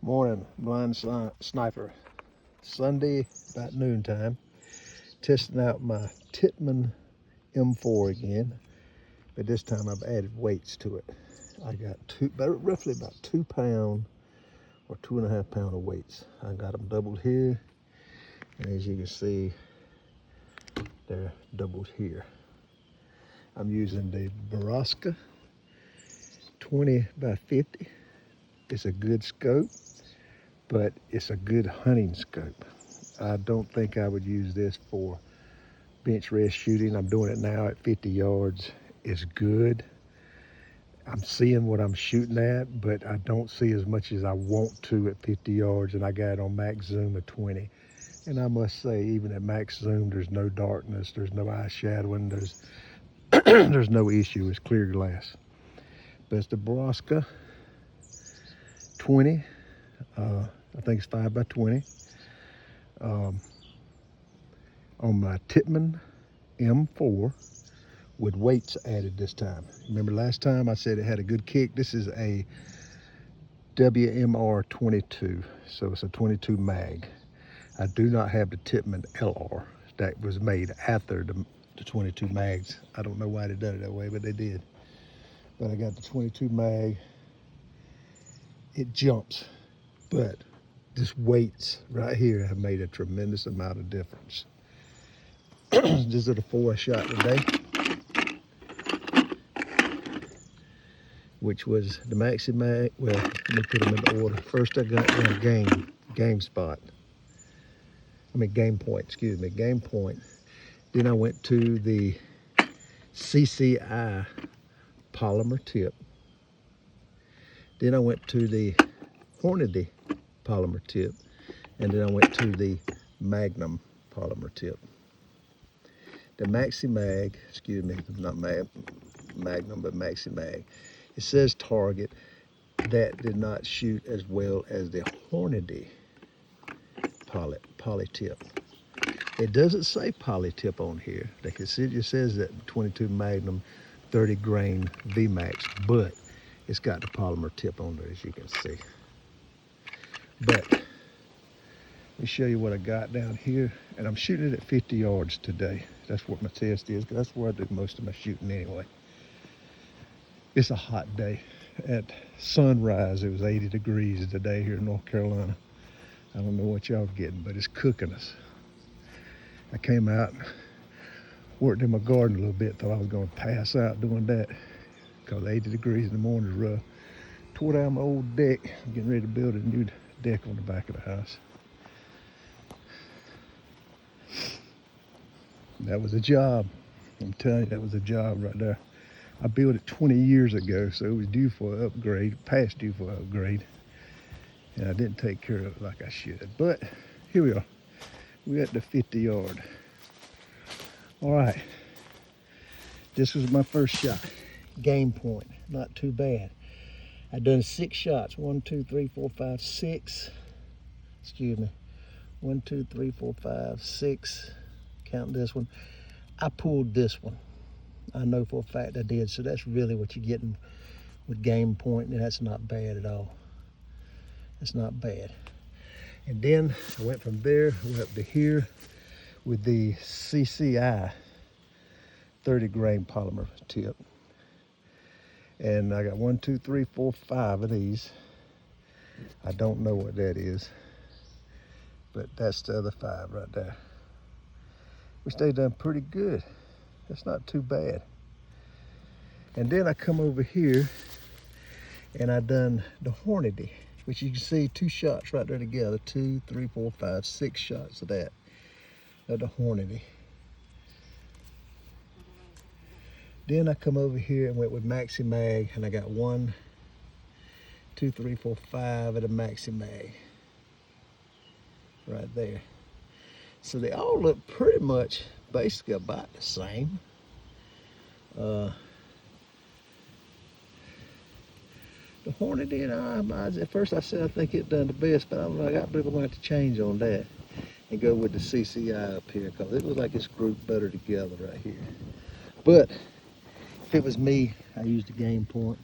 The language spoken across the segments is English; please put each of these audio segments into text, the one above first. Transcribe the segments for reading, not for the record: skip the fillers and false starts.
Morning, blind sniper. Sunday about noontime, testing out my Tippmann M4 again, but this time I've added weights to it. I got roughly about 2 pound or 2.5 pound of weights. I got them doubled here, and as you can see, they're doubled here. I'm using the Baraska 20 by 50. It's a good scope, but it's a good hunting scope. I don't think I would use this for bench rest shooting. I'm doing it now at 50 yards. It's good. I'm seeing what I'm shooting at, but I don't see as much as I want to at 50 yards, and I got it on max zoom of 20. And I must say, even at max zoom, there's no darkness, there's no eye shadowing, there's there's no issue. It's clear glass. But it's the Baraska 20. I think it's 5 by 20. On my Tippmann M4 with weights added this time. Remember last time I said it had a good kick? This is a WMR 22, so it's a 22 mag. I do not have the Tippmann LR. That was made after the 22 mags. I don't know why they done it that way, but they did. But I got the 22 mag. It jumps, but this weights right here have made a tremendous amount of difference. These are the 4 I shot today, which was the Maxi Mag. Well, let me put them in order. First I got my Game Point, excuse me, Game Point. Then I went to the CCI polymer tip. Then I went to the Hornady polymer tip. And then I went to the Magnum polymer tip. The Maxi Mag, excuse me, not Magnum, but Maxi Mag. It says Target. That did not shoot as well as the Hornady poly tip. It doesn't say poly tip on here. It just says that 22 Magnum 30 grain VMAX, but it's got the polymer tip on there, as you can see. But let me show you what I got down here, and I'm shooting it at 50 yards today. That's what my test is, because that's where I do most of my shooting anyway. It's a hot day. At sunrise, it was 80 degrees today here in North Carolina. I don't know what y'all are getting, but it's cooking us. I came out and worked in my garden a little bit, thought I was going to pass out doing that, because 80 degrees in the morning is rough. Tore down my old deck. I'm getting ready to build a new deck on the back of the house. That was a job. I'm telling you, that was a job right there. I built it 20 years ago, so it was due for an upgrade, past due for an upgrade. And I didn't take care of it like I should. But here we are. We're at the 50 yard. All right. This was my first shot. Game Point. Not too bad. I done 6 shots. 1, 2, 3, 4, 5, 6. Excuse me. 1, 2, 3, 4, 5, 6. Count this one. I pulled this one. I know for a fact I did. So that's really what you're getting with Game Point, and that's not bad at all. That's not bad. And then I went from there, went up to here with the CCI 30 grain polymer tip. And I got 1, 2, 3, 4, 5 of these. I don't know what that is, but that's the other 5 right there. Which they done pretty good. That's not too bad. And then I come over here and I done the Hornady, which you can see 2 shots right there together. 2, 3, 4, 5, 6 shots of that. Of the Hornady. Then I come over here and went with Maxi Mag, and I got 1, 2, 3, 4, 5 of the Maxi Mag. Right there. So they all look pretty much basically about the same. The Hornady, at first I said I think it done the best, but I believe I'm going to have to change on that and go with the CCI up here, because it looks like it's grouped better together right here. But if it was me, I used the Game Point,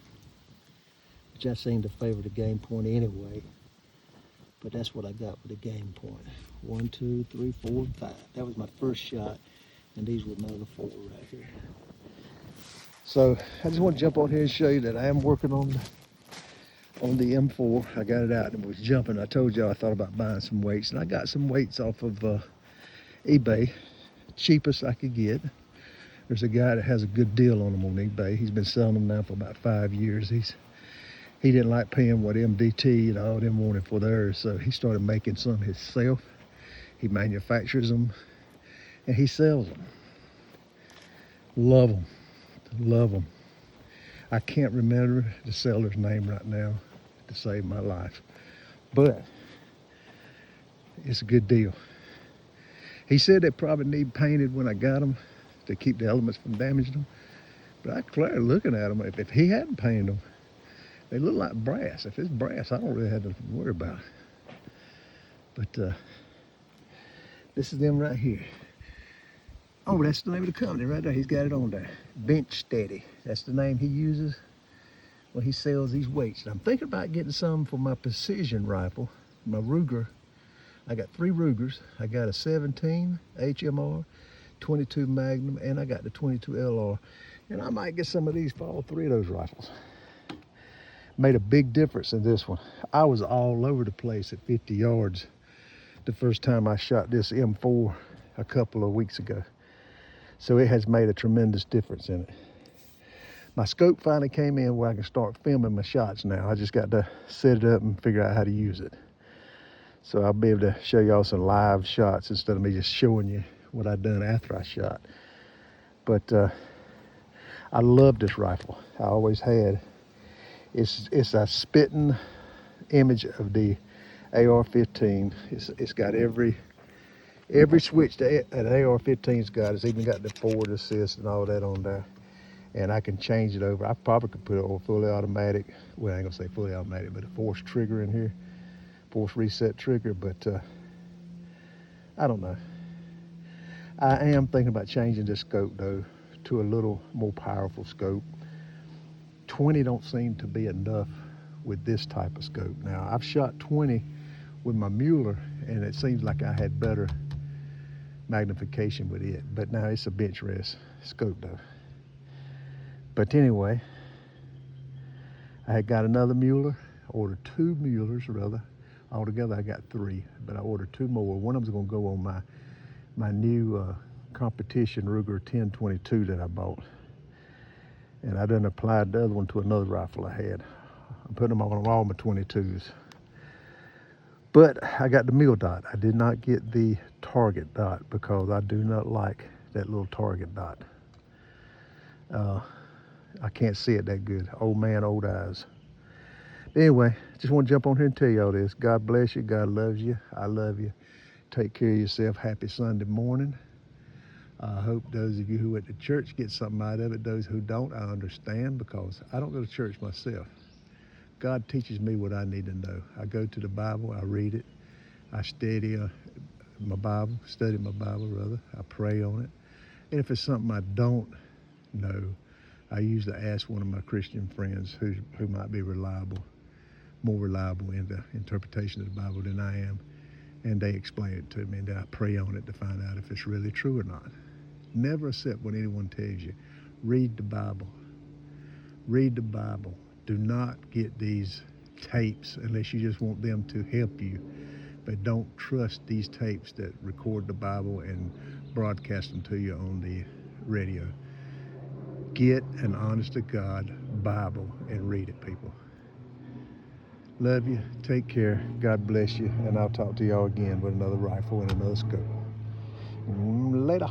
which I seem to favor the Game Point anyway. But that's what I got with the game point. 1, 2, 3, 4, 5. That was my first shot, and these were another 4 right here. So I just want to jump on here and show you that I am working on the M4. I got it out and was jumping. I told y'all I thought about buying some weights, and I got some weights off of eBay, cheapest I could get. There's a guy that has a good deal on them on eBay. He's been selling them now for about 5 years. He didn't like paying what MDT and all them wanted for theirs, so he started making some himself. He manufactures them and he sells them. Love them, love them. I can't remember the seller's name right now to save my life, but it's a good deal. He said they probably need painted when I got them to keep the elements from damaging them, but I clearly looking at them, if he hadn't painted them, they look like brass. If it's brass, I don't really have to worry about it. But this is them right here. Oh, that's the name of the company right there. He's got it on there. Bench Steady. That's the name he uses when he sells these weights. And I'm thinking about getting some for my precision rifle, my Ruger. I got 3 Rugers. I got a 17 HMR, 22 Magnum, and I got the 22 LR. And I might get some of these for all 3 of those rifles. Made a big difference in this one. I was all over the place at 50 yards the first time I shot this M4 a couple of weeks ago. So it has made a tremendous difference in it. My scope finally came in where I can start filming my shots now. I just got to set it up and figure out how to use it. So I'll be able to show y'all some live shots instead of me just showing you what I've done after I shot. But I love this rifle. I always had. It's a spitting image of the AR-15. It's got every switch that an AR-15's got. It's even got the forward assist and all that on there. And I can change it over. I probably could put it on fully automatic. Well, I ain't gonna say fully automatic, but a force trigger in here, force reset trigger. But I don't know. I am thinking about changing this scope though to a little more powerful scope. 20 don't seem to be enough with this type of scope. Now, I've shot 20 with my Mueller, and it seems like I had better magnification with it. But now it's a bench rest scope though. But anyway, I had got another Mueller, ordered 2 Muellers rather. Altogether I got 3, but I ordered 2 more. One of them's gonna go on my new competition Ruger 1022 that I bought. And I done applied the other one to another rifle I had. I'm putting them on all my 22s. But I got the mil dot. I did not get the target dot because I do not like that little target dot. I can't see it that good. Old man, old eyes. Anyway, just want to jump on here and tell y'all this. God bless you. God loves you. I love you. Take care of yourself. Happy Sunday morning. I hope those of you who went to church get something out of it. Those who don't, I understand because I don't go to church myself. God teaches me what I need to know. I go to the Bible, I read it, I study my Bible, rather. I pray on it. And if it's something I don't know, I usually ask one of my Christian friends who might be more reliable in the interpretation of the Bible than I am. And they explain it to me, and then I pray on it to find out if it's really true or not. Never accept what anyone tells you. Read the Bible. Read the Bible. Do not get these tapes unless you just want them to help you. But don't trust these tapes that record the Bible and broadcast them to you on the radio. Get an honest to God Bible and read it, people. Love you. Take care. God bless you. And I'll talk to y'all again with another rifle and another scope. Later.